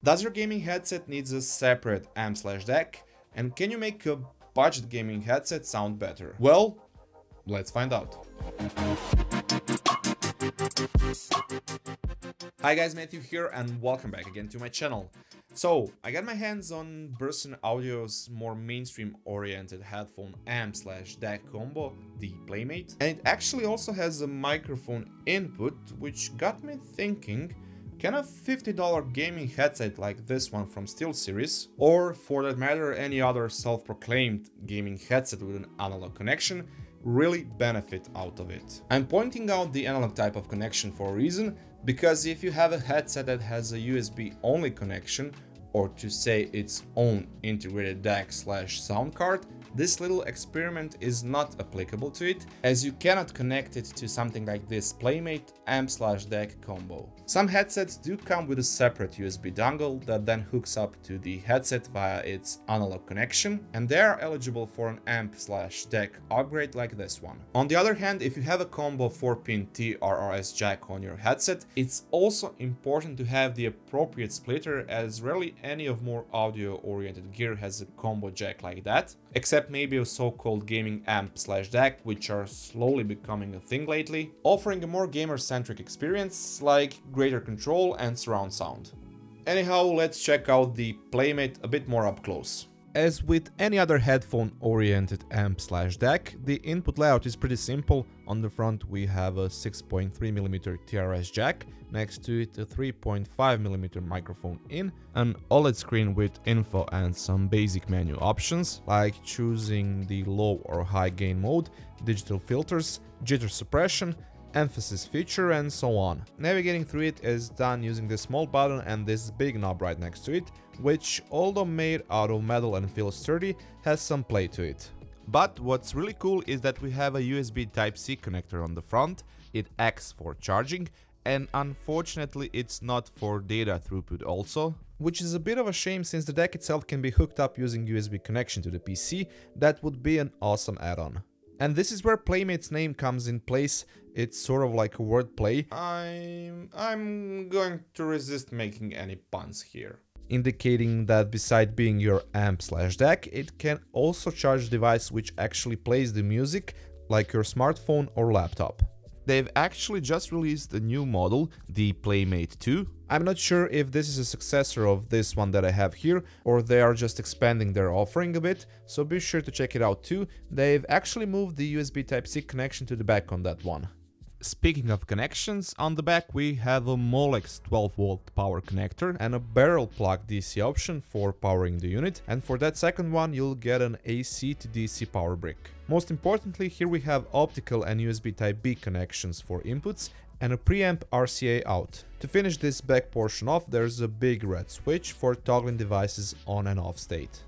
Does your gaming headset needs a separate amp/DAC? And can you make a budget gaming headset sound better? Well, let's find out. Hi guys, Matthew here and welcome back again to my channel. So, I got my hands on Burson Audio's more mainstream oriented headphone amp/DAC combo, the Playmate, and it actually also has a microphone input, which got me thinking, can a $50 gaming headset like this one from SteelSeries, or for that matter any other self-proclaimed gaming headset with an analog connection, really benefit out of it? I'm pointing out the analog type of connection for a reason, because if you have a headset that has a USB only connection, or to say its own integrated DAC/sound card, this little experiment is not applicable to it, as you cannot connect it to something like this Playmate amp/DAC combo. Some headsets do come with a separate USB dongle that then hooks up to the headset via its analog connection, and they are eligible for an amp/DAC upgrade like this one. On the other hand, if you have a combo 4-pin TRRS jack on your headset, it's also important to have the appropriate splitter, as rarely any of more audio-oriented gear has a combo jack like that, except maybe a so-called gaming amp/DAC, which are slowly becoming a thing lately, offering a more gamer-centric experience like greater control and surround sound. Anyhow, let's check out the Playmate a bit more up close. As with any other headphone-oriented amp/DAC, the input layout is pretty simple. On the front we have a 6.3mm TRS jack, next to it a 3.5mm microphone in, an OLED screen with info and some basic menu options, like choosing the low or high gain mode, digital filters, jitter suppression, emphasis feature, and so on. Navigating through it is done using this small button and this big knob right next to it, which, although made out of metal and feels sturdy, has some play to it. But what's really cool is that we have a USB Type-C connector on the front, it acts for charging, and unfortunately it's not for data throughput also, which is a bit of a shame since the DAC itself can be hooked up using USB connection to the PC. That would be an awesome add-on. And this is where Playmate's name comes in place. It's sort of like a wordplay. I'm going to resist making any puns here. Indicating that beside being your amp/DAC, it can also charge a device which actually plays the music, like your smartphone or laptop. They've actually just released a new model, the Playmate 2. I'm not sure if this is a successor of this one that I have here, or they are just expanding their offering a bit, so be sure to check it out too. They've actually moved the USB Type-C connection to the back on that one. Speaking of connections, on the back we have a Molex 12V power connector and a barrel plug DC option for powering the unit, and for that second one you'll get an AC to DC power brick. Most importantly, here we have optical and USB Type-B connections for inputs and a preamp RCA out. To finish this back portion off, there's a big red switch for toggling devices on and off state.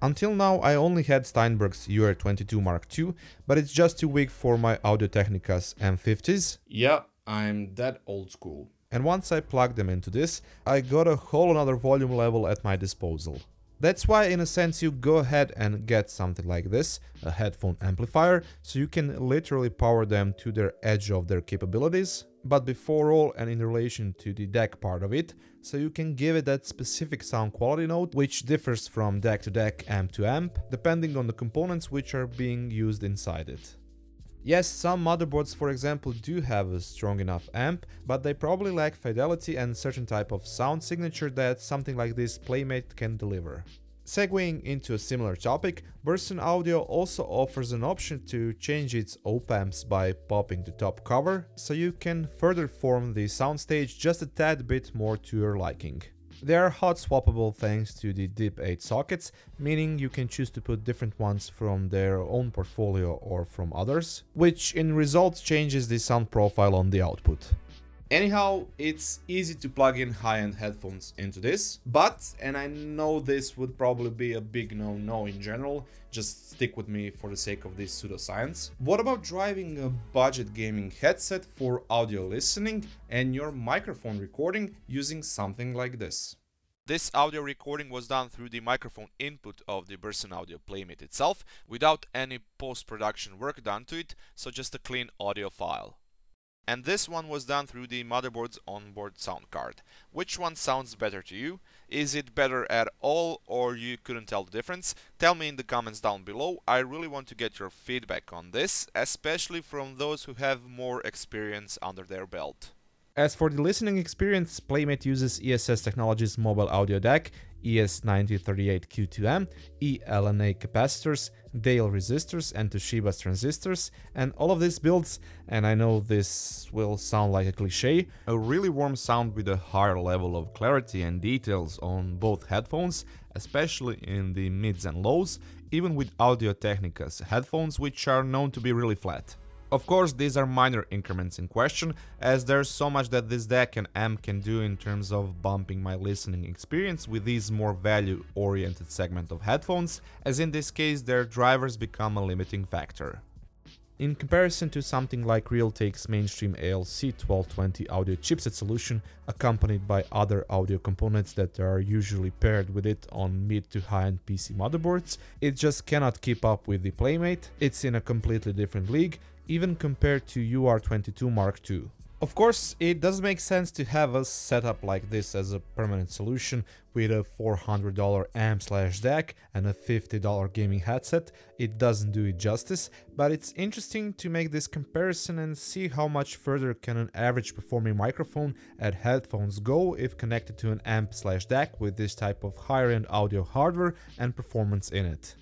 Until now I only had Steinberg's UR22 Mark II, but it's just too weak for my Audio-Technica's M50s. Yeah, I'm that old school. And once I plugged them into this, I got a whole another volume level at my disposal. That's why in a sense you go ahead and get something like this, a headphone amplifier, so you can literally power them to their edge of their capabilities. But before all, and in relation to the DAC part of it, so you can give it that specific sound quality note, which differs from DAC to DAC, amp to amp, depending on the components which are being used inside it. Yes, some motherboards, for example, do have a strong enough amp, but they probably lack fidelity and certain type of sound signature that something like this Playmate can deliver. Segueing into a similar topic, Burson Audio also offers an option to change its op-amps by popping the top cover, so you can further form the soundstage just a tad bit more to your liking. They are hot swappable thanks to the DIP8 sockets, meaning you can choose to put different ones from their own portfolio or from others, which in result changes the sound profile on the output. Anyhow, it's easy to plug in high-end headphones into this, but, and I know this would probably be a big no-no in general, just stick with me for the sake of this pseudoscience. What about driving a budget gaming headset for audio listening and your microphone recording using something like this? This audio recording was done through the microphone input of the Burson Audio Playmate itself, without any post-production work done to it, so just a clean audio file. And this one was done through the motherboard's onboard sound card. Which one sounds better to you? Is it better at all, or you couldn't tell the difference? Tell me in the comments down below. I really want to get your feedback on this, especially from those who have more experience under their belt. As for the listening experience, Playmate uses ESS Technologies mobile audio DAC, ES9038Q2M, eLNA capacitors, Dale resistors, and Toshiba's transistors, and all of these builds, and I know this will sound like a cliche, a really warm sound with a higher level of clarity and details on both headphones, especially in the mids and lows, even with Audio-Technica's headphones, which are known to be really flat. Of course, these are minor increments in question, as there's so much that this DAC and amp can do in terms of bumping my listening experience with these more value-oriented segment of headphones, as in this case their drivers become a limiting factor. In comparison to something like Realtek's mainstream ALC1220 audio chipset solution, accompanied by other audio components that are usually paired with it on mid to high-end PC motherboards, it just cannot keep up with the Playmate. It's in a completely different league, even compared to UR22 Mark II. Of course, it does make sense to have a setup like this as a permanent solution with a $400 amp/DAC and a $50 gaming headset. It doesn't do it justice, but it's interesting to make this comparison and see how much further can an average performing microphone and headphones go if connected to an amp/DAC with this type of higher-end audio hardware and performance in it.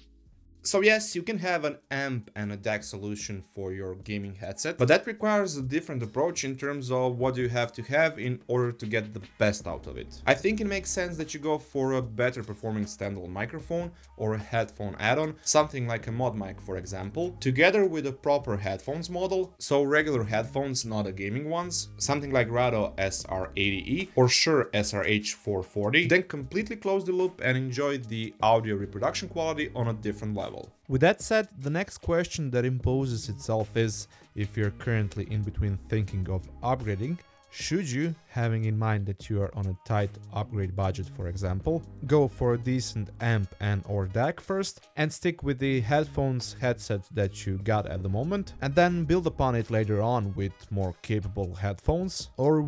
So yes, you can have an amp and a DAC solution for your gaming headset, but that requires a different approach in terms of what you have to have in order to get the best out of it. I think it makes sense that you go for a better performing standalone microphone or a headphone add-on, something like a mod mic for example, together with a proper headphones model, so regular headphones, not the gaming ones, something like Rado SR80E or Shure SRH440, then completely close the loop and enjoy the audio reproduction quality on a different level. With that said, the next question that imposes itself is, if you're currently in between thinking of upgrading, should you, having in mind that you are on a tight upgrade budget for example, go for a decent amp and or DAC first and stick with the headphones headset that you got at the moment and then build upon it later on with more capable headphones, or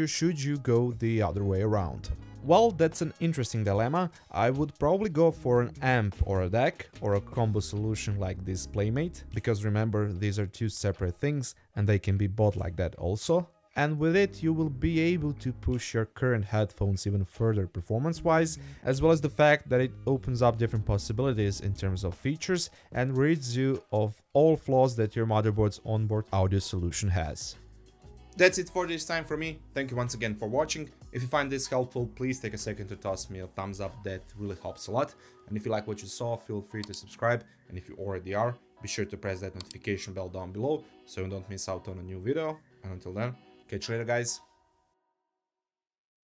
should you go the other way around? Well, that's an interesting dilemma. I would probably go for an amp or a DAC or a combo solution like this Playmate, because remember, these are two separate things and they can be bought like that also. And with it you will be able to push your current headphones even further performance-wise, as well as the fact that it opens up different possibilities in terms of features and rids you of all flaws that your motherboard's onboard audio solution has. That's it for this time from me. Thank you once again for watching. If you find this helpful, please take a second to toss me a thumbs up, that really helps a lot. And if you like what you saw, feel free to subscribe. And if you already are, be sure to press that notification bell down below so you don't miss out on a new video. And until then, catch you later guys.